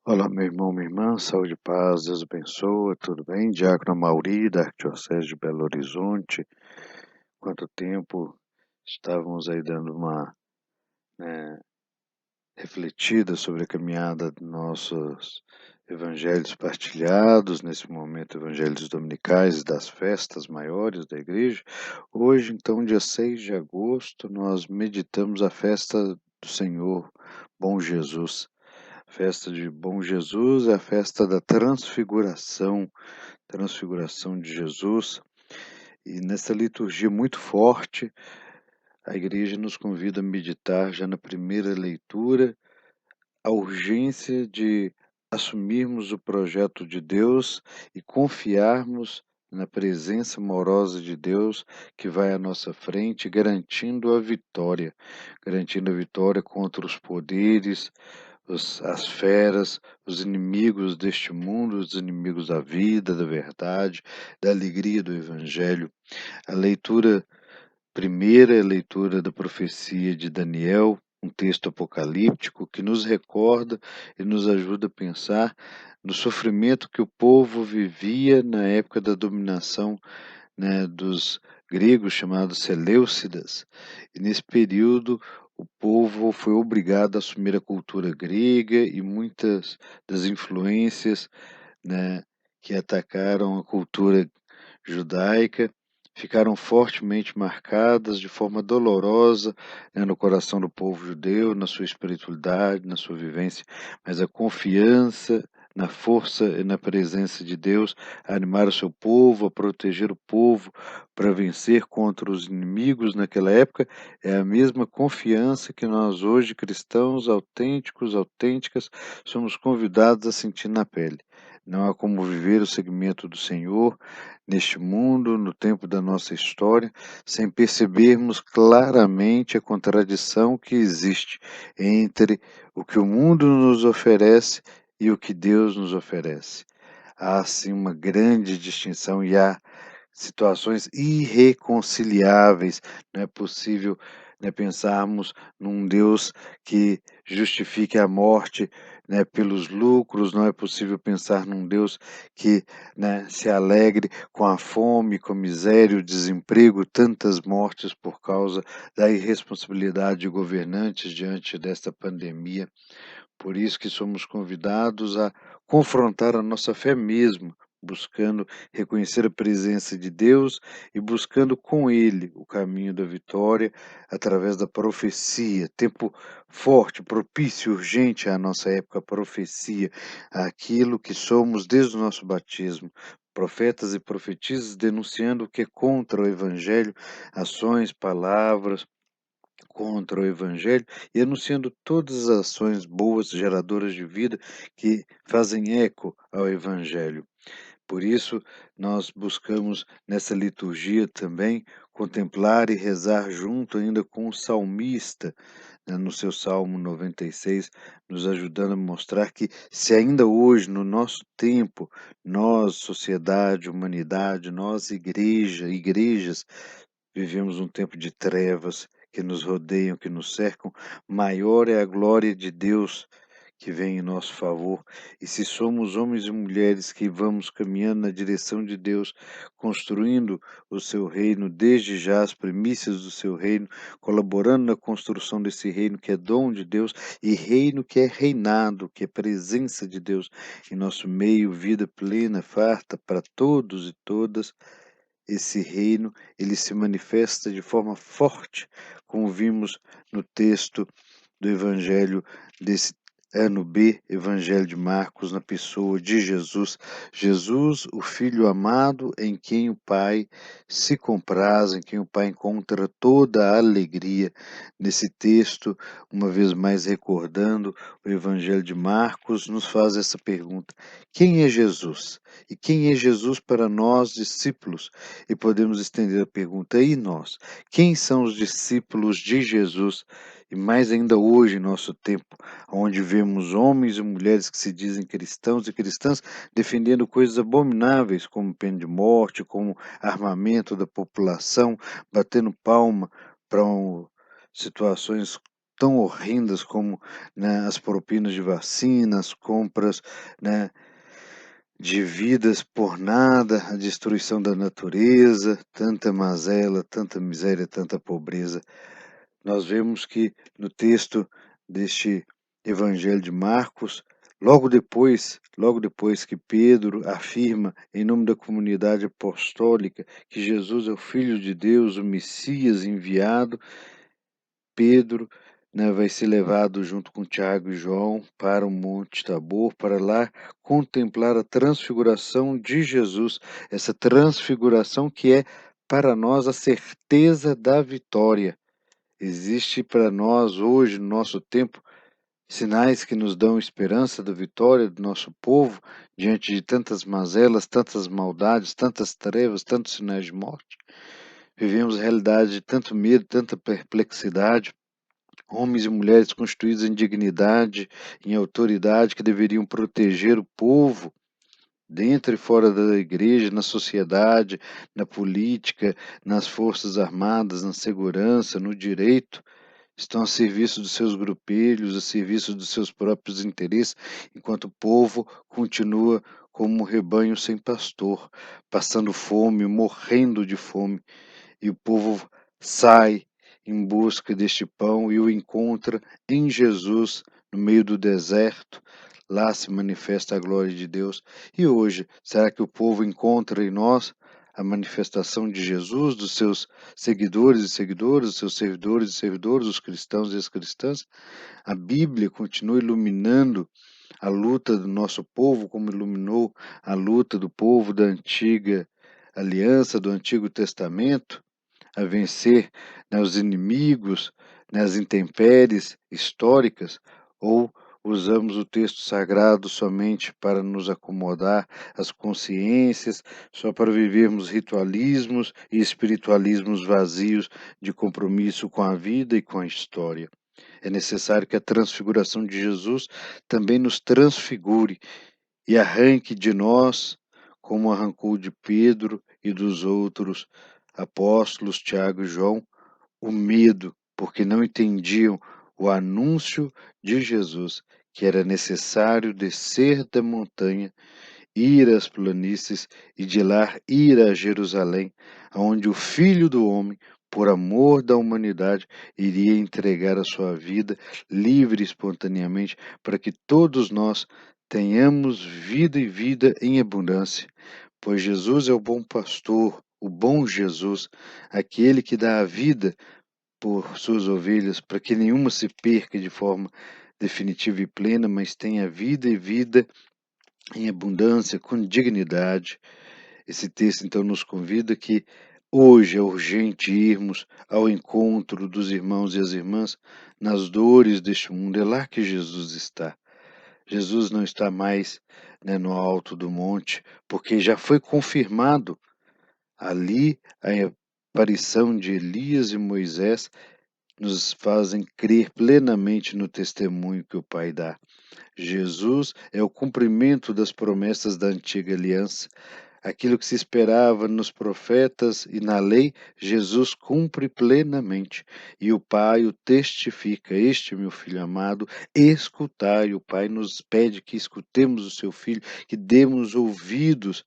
Olá, meu irmão, minha irmã, saúde e paz, Deus abençoe, tudo bem? Diácono Mauri, da Arquidiocese de Belo Horizonte. Quanto tempo estávamos aí dando uma né, refletida sobre a caminhada dos nossos evangelhos partilhados, nesse momento, evangelhos dominicais das festas maiores da igreja. Hoje, então, dia 6 de agosto, nós meditamos a festa do Senhor, Bom Jesus. A festa de Bom Jesus é a festa da transfiguração, transfiguração de Jesus. E nessa liturgia muito forte, a igreja nos convida a meditar já na primeira leitura a urgência de assumirmos o projeto de Deus e confiarmos na presença amorosa de Deus que vai à nossa frente, garantindo a vitória contra os poderes, as feras, os inimigos deste mundo, os inimigos da vida, da verdade, da alegria do Evangelho. A leitura primeira é a leitura da profecia de Daniel, um texto apocalíptico que nos recorda e nos ajuda a pensar no sofrimento que o povo vivia na época da dominação, dos gregos chamados Seleucidas. E nesse período o povo foi obrigado a assumir a cultura grega e muitas das influências, que atacaram a cultura judaica ficaram fortemente marcadas de forma dolorosa, no coração do povo judeu, na sua espiritualidade, na sua vivência, mas a confiança na força e na presença de Deus, a animar o seu povo, a proteger o povo para vencer contra os inimigos naquela época, é a mesma confiança que nós hoje, cristãos autênticos, autênticas, somos convidados a sentir na pele. Não há como viver o segmento do Senhor neste mundo, no tempo da nossa história, sem percebermos claramente a contradição que existe entre o que o mundo nos oferece e o que Deus nos oferece. Há sim uma grande distinção e há situações irreconciliáveis. Não é possível, pensarmos num Deus que justifique a morte, pelos lucros, não é possível pensar num Deus que, se alegre com a fome, com a miséria, o desemprego, tantas mortes por causa da irresponsabilidade de governantes diante desta pandemia. Por isso que somos convidados a confrontar a nossa fé mesmo, buscando reconhecer a presença de Deus e buscando com Ele o caminho da vitória através da profecia. Tempo forte, propício, urgente à nossa época, a profecia, aquilo que somos desde o nosso batismo. Profetas e profetisas denunciando o que é contra o Evangelho, ações, palavras, contra o Evangelho e anunciando todas as ações boas, geradoras de vida, que fazem eco ao Evangelho. Por isso, nós buscamos nessa liturgia também contemplar e rezar junto ainda com o salmista, no seu Salmo 96, nos ajudando a mostrar que se ainda hoje, no nosso tempo, nós, sociedade, humanidade, nós, igrejas, vivemos um tempo de trevas que nos rodeiam, que nos cercam, maior é a glória de Deus que vem em nosso favor. E se somos homens e mulheres que vamos caminhando na direção de Deus, construindo o seu reino, desde já as primícias do seu reino, colaborando na construção desse reino que é dom de Deus e reino que é reinado, que é presença de Deus em nosso meio, vida plena, farta para todos e todas. Esse reino, ele se manifesta de forma forte, como vimos no texto do evangelho desse ano B, Evangelho de Marcos, na pessoa de Jesus. Jesus, o Filho amado, em quem o Pai se compraz, em quem o Pai encontra toda a alegria. Nesse texto, uma vez mais recordando, o Evangelho de Marcos nos faz essa pergunta: quem é Jesus? E quem é Jesus para nós, discípulos? E podemos estender a pergunta: e nós? Quem são os discípulos de Jesus? E mais ainda hoje, em nosso tempo, onde vemos homens e mulheres que se dizem cristãos e cristãs defendendo coisas abomináveis, como pena de morte, como armamento da população, batendo palma para situações tão horrendas como, né, as propinas de vacina, as compras, né, de vidas por nada, a destruição da natureza, tanta mazela, tanta miséria, tanta pobreza. Nós vemos que no texto deste Evangelho de Marcos, logo depois que Pedro afirma, em nome da comunidade apostólica, que Jesus é o Filho de Deus, o Messias enviado, Pedro, né, vai ser levado junto com Tiago e João para o Monte Tabor, para lá contemplar a transfiguração de Jesus, essa transfiguração que é para nós a certeza da vitória. Existe para nós hoje, no nosso tempo, sinais que nos dão esperança da vitória do nosso povo diante de tantas mazelas, tantas maldades, tantas trevas, tantos sinais de morte. Vivemos realidade de tanto medo, tanta perplexidade, homens e mulheres constituídos em dignidade, em autoridade, que deveriam proteger o povo dentro e fora da igreja, na sociedade, na política, nas forças armadas, na segurança, no direito, estão a serviço dos seus grupelhos, a serviço dos seus próprios interesses, enquanto o povo continua como um rebanho sem pastor, passando fome, morrendo de fome, e o povo sai em busca deste pão e o encontra em Jesus, no meio do deserto. Lá se manifesta a glória de Deus. E hoje, será que o povo encontra em nós a manifestação de Jesus, dos seus seguidores e seguidoras, dos seus servidores e servidoras, os cristãos e as cristãs? A Bíblia continua iluminando a luta do nosso povo, como iluminou a luta do povo da antiga aliança, do Antigo Testamento, a vencer, né, os inimigos, né, as intempéries históricas, ou usamos o texto sagrado somente para nos acomodar as consciências, só para vivermos ritualismos e espiritualismos vazios de compromisso com a vida e com a história? É necessário que a transfiguração de Jesus também nos transfigure e arranque de nós, como arrancou de Pedro e dos outros apóstolos, Tiago e João, o medo, porque não entendiam o anúncio de Jesus, que era necessário descer da montanha, ir às planícies e de lá ir a Jerusalém, aonde o Filho do Homem, por amor da humanidade, iria entregar a sua vida livre e espontaneamente, para que todos nós tenhamos vida e vida em abundância. Pois Jesus é o bom pastor, o bom Jesus, aquele que dá a vida por suas ovelhas, para que nenhuma se perca de forma definitiva e plena, mas tenha vida e vida em abundância, com dignidade. Esse texto então nos convida que hoje é urgente irmos ao encontro dos irmãos e as irmãs nas dores deste mundo. É lá que Jesus está. Jesus não está mais, né, no alto do monte, porque já foi confirmado ali a aparição de Elias e Moisés, nos fazem crer plenamente no testemunho que o Pai dá. Jesus é o cumprimento das promessas da antiga aliança. Aquilo que se esperava nos profetas e na lei, Jesus cumpre plenamente. E o Pai o testifica: Este meu filho amado, escutai. O Pai nos pede que escutemos o seu filho, que demos ouvidos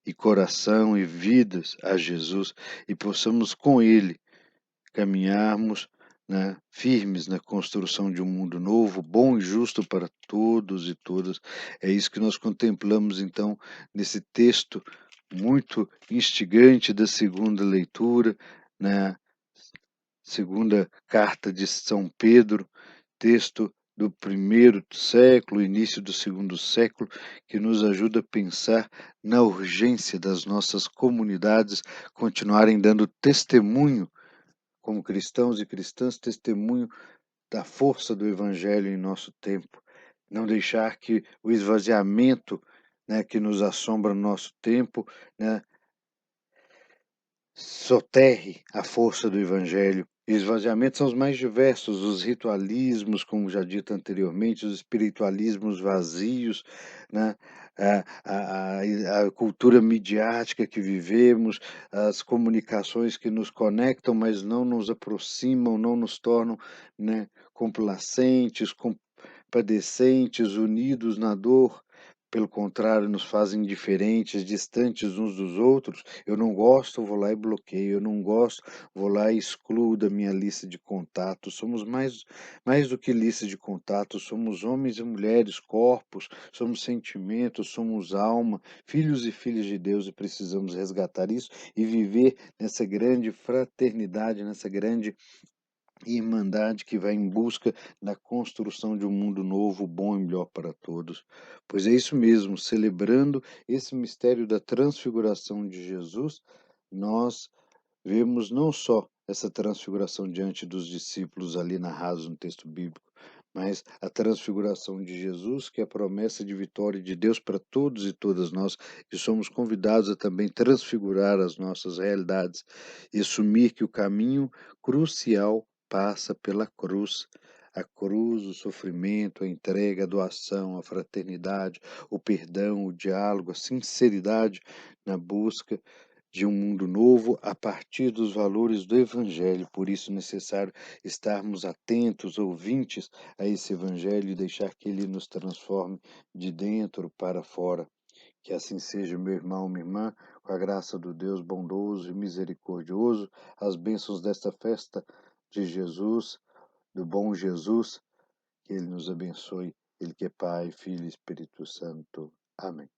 e coração e vidas a Jesus e possamos com ele caminharmos, né, firmes na construção de um mundo novo, bom e justo para todos e todas. É isso que nós contemplamos então nesse texto muito instigante da segunda leitura, na segunda carta de São Pedro, texto do primeiro século, início do segundo século, que nos ajuda a pensar na urgência das nossas comunidades continuarem dando testemunho como cristãos e cristãs, testemunho da força do Evangelho em nosso tempo. Não deixar que o esvaziamento, né, que nos assombra no nosso tempo, né, soterre a força do Evangelho. E esvaziamentos são os mais diversos, os ritualismos, como já dito anteriormente, os espiritualismos vazios, né? a cultura midiática que vivemos, as comunicações que nos conectam, mas não nos aproximam, não nos tornam, né, complacentes, compadecentes, unidos na dor. Pelo contrário, nos fazem indiferentes, distantes uns dos outros. Eu não gosto, vou lá e bloqueio. Eu não gosto, vou lá e excluo da minha lista de contatos. Somos mais do que lista de contatos, somos homens e mulheres, corpos, somos sentimentos, somos alma, filhos e filhas de Deus, e precisamos resgatar isso e viver nessa grande fraternidade, nessa grande irmandade que vai em busca da construção de um mundo novo, bom e melhor para todos. Pois é isso mesmo, celebrando esse mistério da transfiguração de Jesus, nós vemos não só essa transfiguração diante dos discípulos ali narrados no texto bíblico, mas a transfiguração de Jesus, que é a promessa de vitória de Deus para todos e todas nós, e somos convidados a também transfigurar as nossas realidades e assumir que o caminho crucial passa pela cruz. A cruz, o sofrimento, a entrega, a doação, a fraternidade, o perdão, o diálogo, a sinceridade na busca de um mundo novo a partir dos valores do Evangelho. Por isso é necessário estarmos atentos, ouvintes a esse Evangelho e deixar que ele nos transforme de dentro para fora. Que assim seja, meu irmão, minha irmã, com a graça do Deus bondoso e misericordioso, as bênçãos desta festa de Jesus, do bom Jesus, que ele nos abençoe, ele que é Pai, Filho e Espírito Santo. Amém.